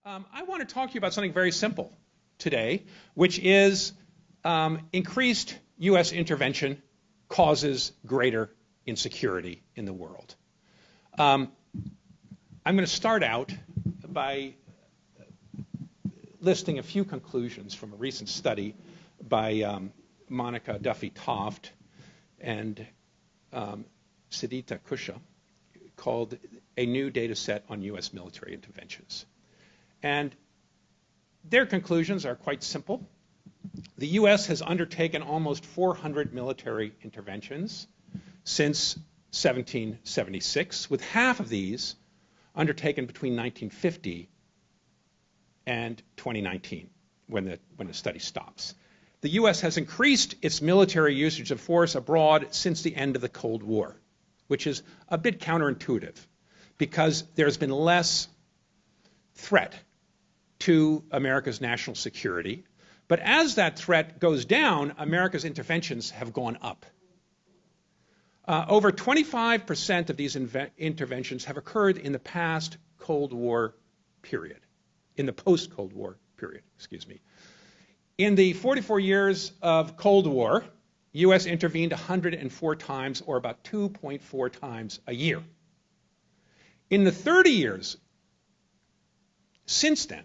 I want to talk to you about something very simple today, which is increased U.S. intervention causes greater insecurity in the world. I'm going to start out by listing a few conclusions from a recent study by Monica Duffy-Toft and Siddhita Kusha called A New Data Set on U.S. Military Interventions. And their conclusions are quite simple. The U.S. has undertaken almost 400 military interventions since 1776, with half of these undertaken between 1950 and 2019, when the study stops. The U.S. has increased its military usage of force abroad since the end of the Cold War, which is a bit counterintuitive because there's been less threat to America's national security. But as that threat goes down, America's interventions have gone up. Over 25% of these interventions have occurred in the past Cold War period, in the post-Cold War period, excuse me. In the 44 years of Cold War, U.S. intervened 104 times, or about 2.4 times a year. In the 30 years since then,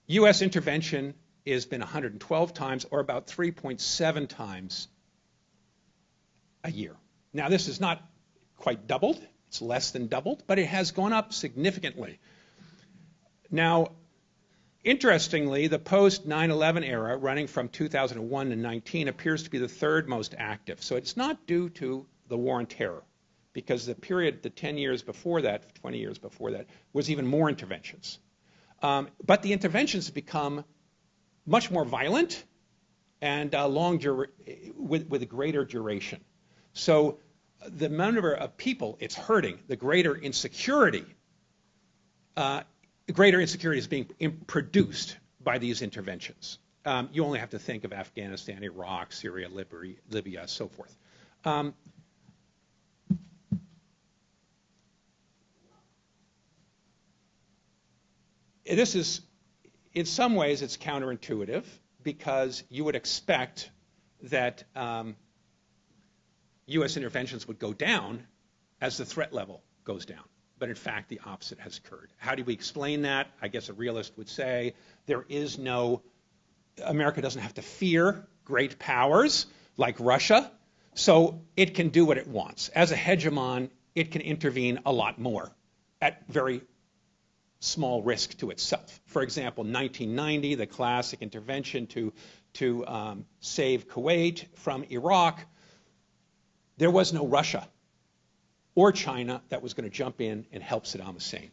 U.S. intervention has been 112 times, or about 3.7 times a year. Now, this is not quite doubled. It's less than doubled, but it has gone up significantly. Now, interestingly, the post-9/11 era, running from 2001 to 19, appears to be the third most active. So it's not due to the war on terror, because the period, the 10 years before that, 20 years before that, was even more interventions. But the interventions have become much more violent and with a greater duration. So the number of people it's hurting, the greater insecurity is being produced by these interventions. You only have to think of Afghanistan, Iraq, Syria, Libya, so forth. This is, in some ways, it's counterintuitive because you would expect that U.S. interventions would go down as the threat level goes down. But in fact, the opposite has occurred. How do we explain that? I guess a realist would say America doesn't have to fear great powers like Russia, so it can do what it wants. As a hegemon, it can intervene a lot more at very small risk to itself. For example, 1990, the classic intervention to save Kuwait from Iraq, there was no Russia or China that was going to jump in and help Saddam Hussein.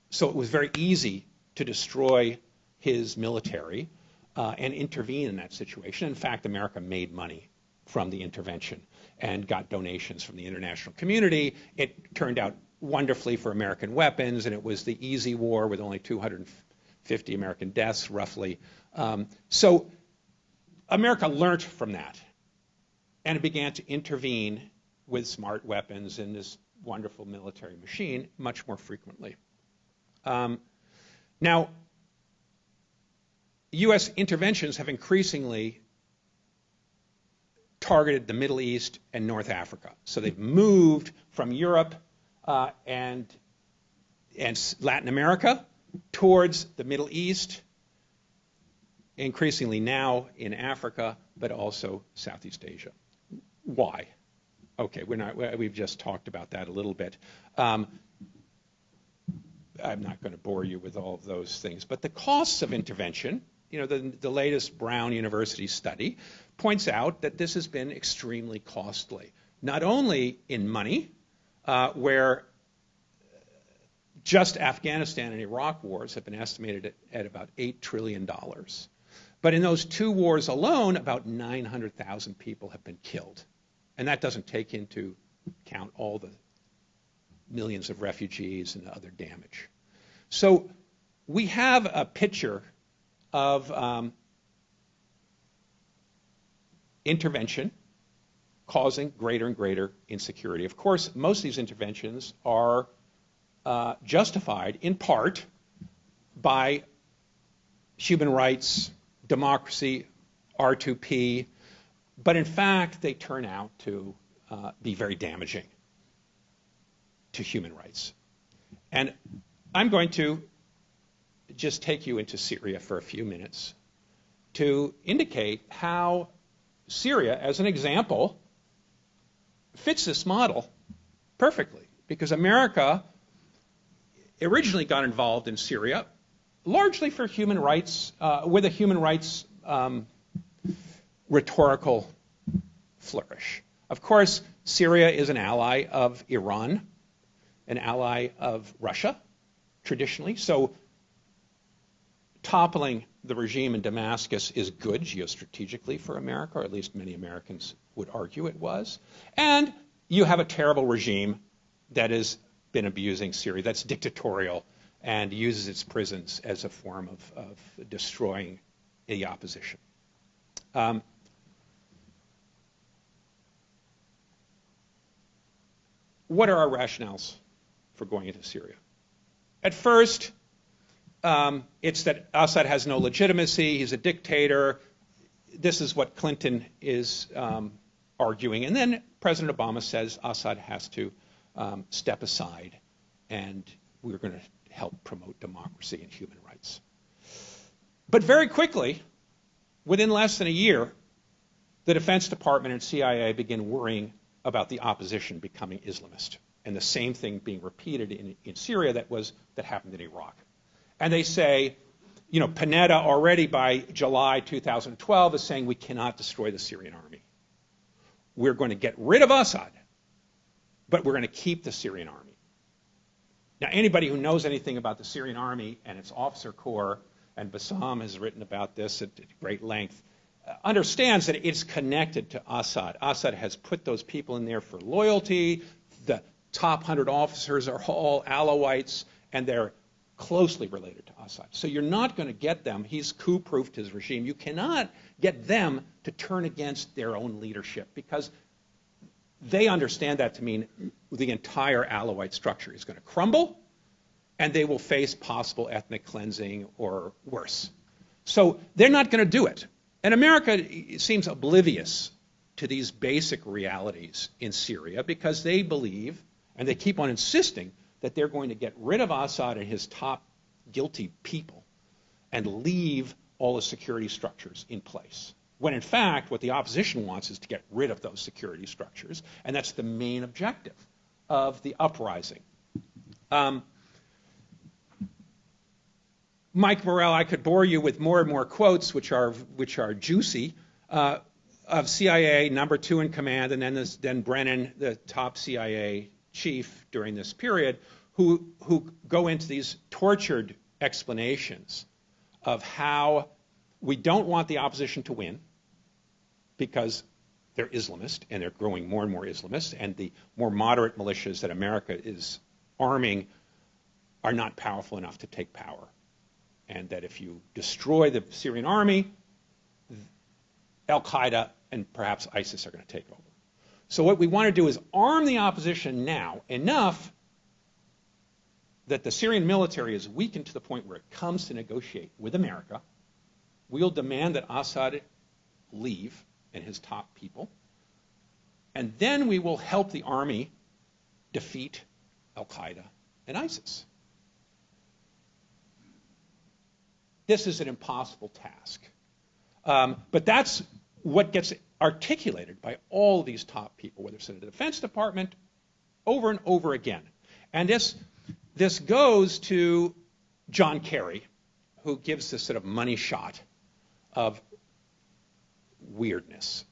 So it was very easy to destroy his military and intervene in that situation. In fact, America made money from the intervention and got donations from the international community. It turned out wonderfully for American weapons, and it was the easy war with only 250 American deaths, roughly. So America learned from that, and it began to intervene with smart weapons in this wonderful military machine much more frequently. Now, U.S. interventions have increasingly targeted the Middle East and North Africa. So they've moved from Europe and Latin America towards the Middle East, increasingly now in Africa, but also Southeast Asia. Why? Okay, we've just talked about that a little bit. I'm not going to bore you with all of those things, but the costs of intervention, the latest Brown University study points out that this has been extremely costly, not only in money, where just Afghanistan and Iraq wars have been estimated at about $8 trillion. But in those two wars alone, about 900,000 people have been killed. And that doesn't take into account all the millions of refugees and other damage. So we have a picture of intervention causing greater and greater insecurity. Of course, most of these interventions are justified in part by human rights, democracy, R2P, but in fact they turn out to be very damaging to human rights. And I'm going to just take you into Syria for a few minutes to indicate how Syria, as an example, fits this model perfectly. Because America originally got involved in Syria largely for human rights, with a human rights rhetorical flourish. Of course, Syria is an ally of Iran, an ally of Russia, traditionally. So toppling the regime in Damascus is good geostrategically for America, or at least many Americans would argue it was. And you have a terrible regime that has been abusing Syria, that's dictatorial and uses its prisons as a form of destroying the opposition. What are our rationales for going into Syria? At first, it's that Assad has no legitimacy, he's a dictator. This is what Clinton is arguing. And then President Obama says Assad has to step aside and we're going to help promote democracy and human rights. But very quickly, within less than a year, the Defense Department and CIA begin worrying about the opposition becoming Islamist. And the same thing being repeated in Syria that happened in Iraq. And they say, you know, Panetta already by July 2012 is saying we cannot destroy the Syrian army. We're going to get rid of Assad, but we're going to keep the Syrian army. Now, anybody who knows anything about the Syrian army and its officer corps, and Bassam has written about this at great length, understands that it's connected to Assad. Assad has put those people in there for loyalty. The top 100 officers are all Alawites, and they're closely related to Assad. So you're not going to get them. He's coup-proofed his regime. You cannot get them to turn against their own leadership because they understand that to mean the entire Alawite structure is going to crumble and they will face possible ethnic cleansing or worse. So they're not going to do it. And America seems oblivious to these basic realities in Syria because they believe, and they keep on insisting, that they're going to get rid of Assad and his top guilty people and leave all the security structures in place. When in fact, what the opposition wants is to get rid of those security structures, and that's the main objective of the uprising. Mike Morrell, I could bore you with more and more quotes, which are juicy, of CIA number 2 in command, and then Brennan, the top CIA chief during this period, who go into these tortured explanations of how we don't want the opposition to win because they're Islamist and they're growing more and more Islamist, and the more moderate militias that America is arming are not powerful enough to take power. And that if you destroy the Syrian army, Al-Qaeda and perhaps ISIS are going to take over. So what we want to do is arm the opposition now enough that the Syrian military is weakened to the point where it comes to negotiate with America. We'll demand that Assad leave and his top people. And then we will help the army defeat Al-Qaeda and ISIS. This is an impossible task. But that's what gets articulated by all these top people, whether it's in the Defense Department, over and over again. And this goes to John Kerry, who gives this sort of money shot of weirdness.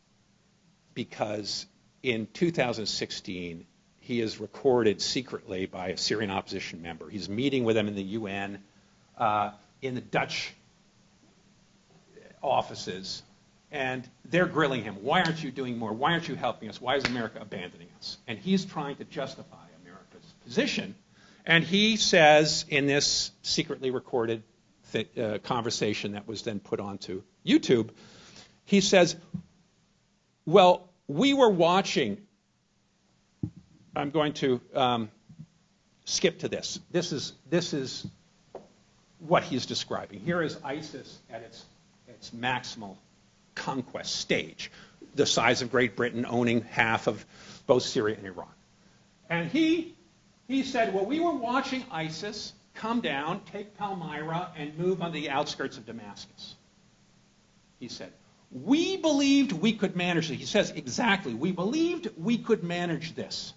Because in 2016, he is recorded secretly by a Syrian opposition member. He's meeting with them in the UN, in the Dutch offices, and they're grilling him. Why aren't you doing more? Why aren't you helping us? Why is America abandoning us? And he's trying to justify America's position. And he says in this secretly recorded conversation that was then put onto YouTube, he says, well, we were watching. I'm going to skip to this. This is what he's describing. Here is ISIS at its maximal conquest stage, the size of Great Britain owning half of both Syria and Iran. And he said, well, we were watching ISIS come down, take Palmyra, and move on the outskirts of Damascus. He said, we believed we could manage it. He says exactly, we believed we could manage this.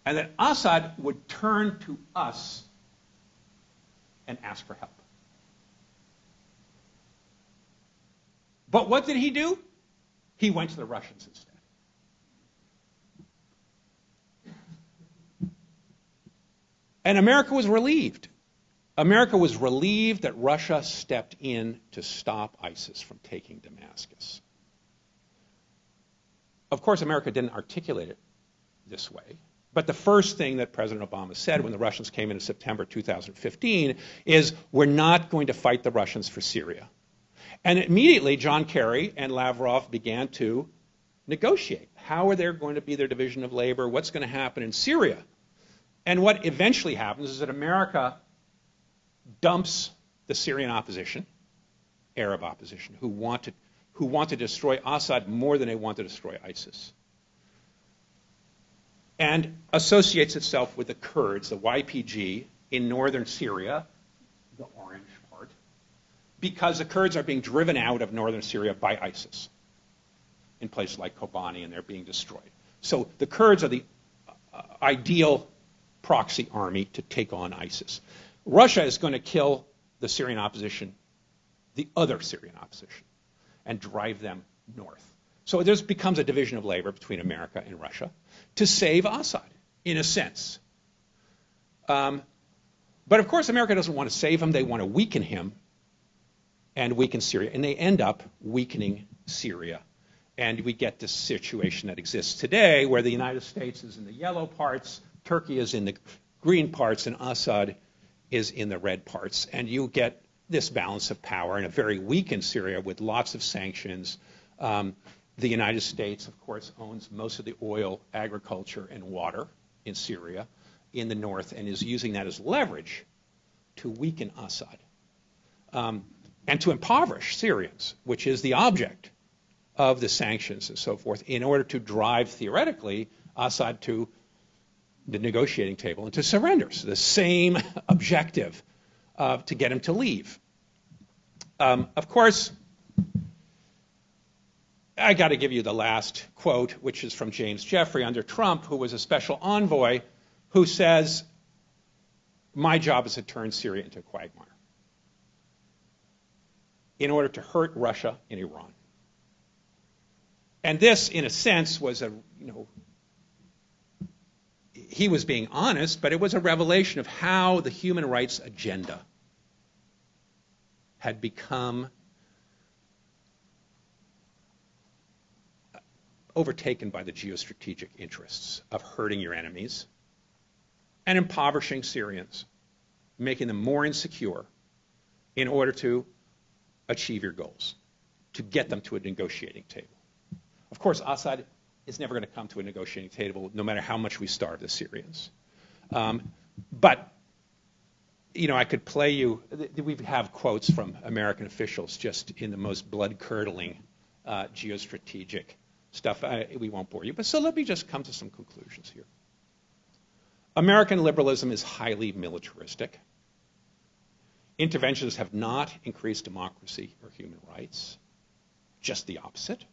And that Assad would turn to us and ask for help. But what did he do? He went to the Russians instead. And America was relieved. America was relieved that Russia stepped in to stop ISIS from taking Damascus. Of course, America didn't articulate it this way. But the first thing that President Obama said when the Russians came in September 2015 is, we're not going to fight the Russians for Syria. And immediately, John Kerry and Lavrov began to negotiate. How are there going to be their division of labor? What's going to happen in Syria? And what eventually happens is that America dumps the Syrian opposition, Arab opposition, who want to destroy Assad more than they want to destroy ISIS, and associates itself with the Kurds, the YPG, in northern Syria, the orange part, because the Kurds are being driven out of northern Syria by ISIS in places like Kobani, and they're being destroyed. So the Kurds are the ideal proxy army to take on ISIS. Russia is going to kill the Syrian opposition, the other Syrian opposition, and drive them north. So there becomes a division of labor between America and Russia to save Assad, in a sense. But of course, America doesn't want to save him. They want to weaken him and weaken Syria. And they end up weakening Syria. And we get this situation that exists today where the United States is in the yellow parts, Turkey is in the green parts, and Assad is in the red parts. And you get this balance of power in a very weakened Syria with lots of sanctions. The United States, of course, owns most of the oil, agriculture, and water in Syria in the north and is using that as leverage to weaken Assad and to impoverish Syrians, which is the object of the sanctions and so forth, in order to drive, theoretically, Assad to the negotiating table and to surrender. So the same objective to get him to leave. Of course, I got to give you the last quote, which is from James Jeffrey under Trump, who was a special envoy, who says, my job is to turn Syria into a quagmire in order to hurt Russia and Iran. And this, in a sense, was he was being honest, but it was a revelation of how the human rights agenda had become overtaken by the geostrategic interests of hurting your enemies and impoverishing Syrians, making them more insecure in order to achieve your goals, to get them to a negotiating table. Of course, Assad is never going to come to a negotiating table, no matter how much we starve the Syrians. But, I could play you, we have quotes from American officials just in the most blood-curdling geostrategic stuff. We won't bore you, but so let me just come to some conclusions here. American liberalism is highly militaristic. Interventions have not increased democracy or human rights, just the opposite.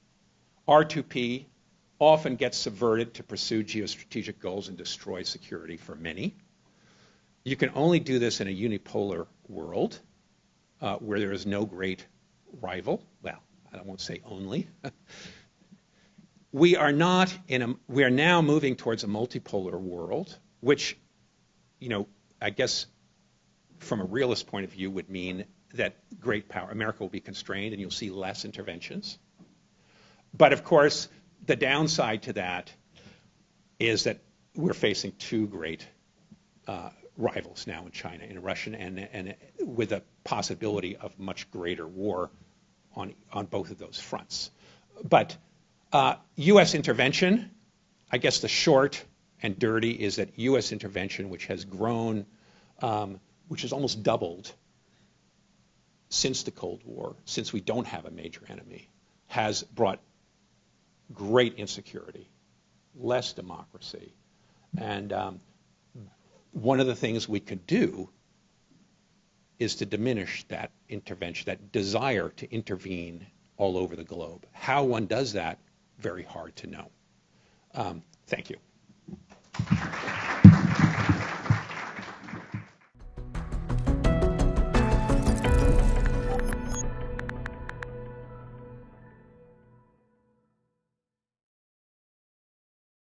R2P often gets subverted to pursue geostrategic goals and destroy security for many. You can only do this in a unipolar world where there is no great rival. Well, I won't say only. We are now moving towards a multipolar world, which, I guess from a realist point of view would mean that great power, America will be constrained and you'll see less interventions. But of course, the downside to that is that we're facing two great rivals now in China and Russia, and with a possibility of much greater war on both of those fronts. But U.S. intervention, I guess the short and dirty is that U.S. intervention, which has grown which has almost doubled since the Cold War, since we don't have a major enemy, has brought great insecurity, less democracy. And one of the things we could do is to diminish that intervention, that desire to intervene all over the globe. How one does that, very hard to know. Thank you.